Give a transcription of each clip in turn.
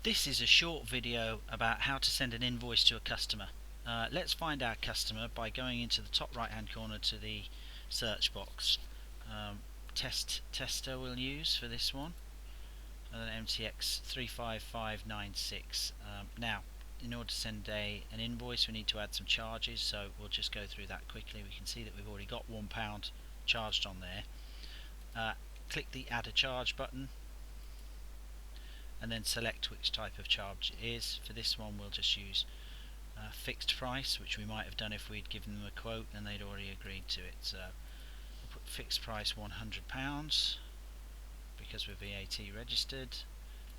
This is a short video about how to send an invoice to a customer. Let's find our customer by going into the top right hand corner to the search box. Tester we'll use for this one, and then MTX 35596. Now, in order to send an invoice, we need to add some charges, so we'll just go through that quickly. We can see that we've already got £1 charged on there. Click the Add a Charge button, and then select which type of charge it is. For this one, we'll just use fixed price, which we might have done if we'd given them a quote and they'd already agreed to it. So we'll put fixed price £100 because we're VAT registered.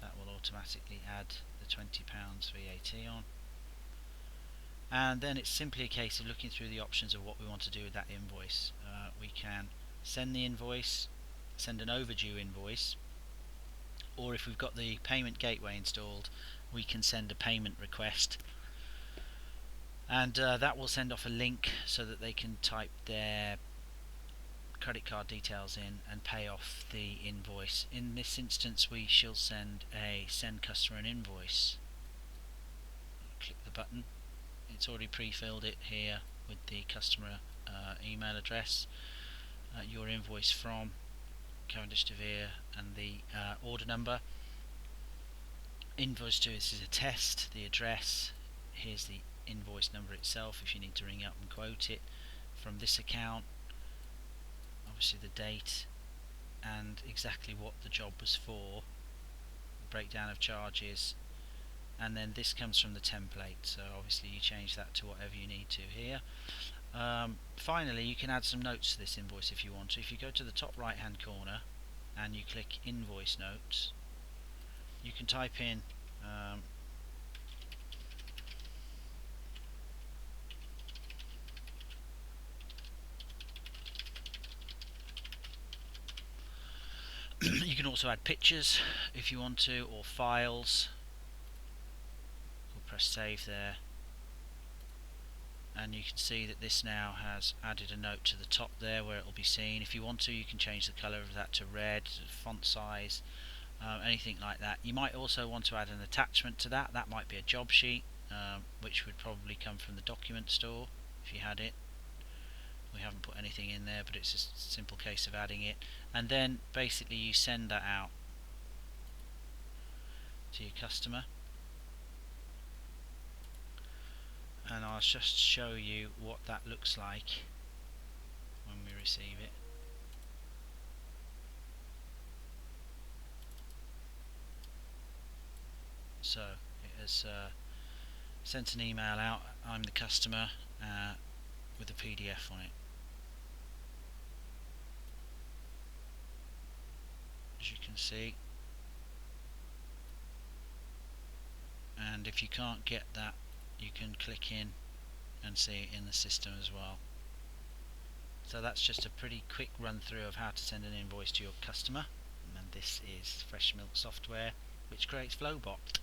That will automatically add the £20 VAT on. And then it's simply a case of looking through the options of what we want to do with that invoice. We can send the invoice, send an overdue invoice, or if we've got the payment gateway installed, we can send a payment request, and that will send off a link so that they can type their credit card details in and pay off the invoice. In this instance, we shall send a send customer an invoice. Click the button. It's already pre-filled it here with the customer email address, your invoice from Cavendish de Vere, and the order number. Invoice to this is a test. The address, here's the invoice number itself if you need to ring up and quote it. From this account, obviously the date and exactly what the job was for, breakdown of charges, and then this comes from the template, so obviously you change that to whatever you need to here. Finally, you can add some notes to this invoice if you want to. If you go to the top right hand corner and you click invoice notes, you can type in you can also add pictures if you want to, or files. We'll press save there, and you can see that this now has added a note to the top there where it will be seen. If you want to, you can change the colour of that to red, font size, anything like that. You might also want to add an attachment to that. That might be a job sheet, which would probably come from the document store if you had it. We haven't put anything in there, but it's a simple case of adding it, and then basically you send that out to your customer. And I'll just show you what that looks like when we receive it. So it has sent an email out, I'm the customer, with a PDF on it. As you can see, and if you can't get that, you can click in and see it in the system as well. So that's just a pretty quick run through of how to send an invoice to your customer, and this is Fresh Milk software which creates Flowbot.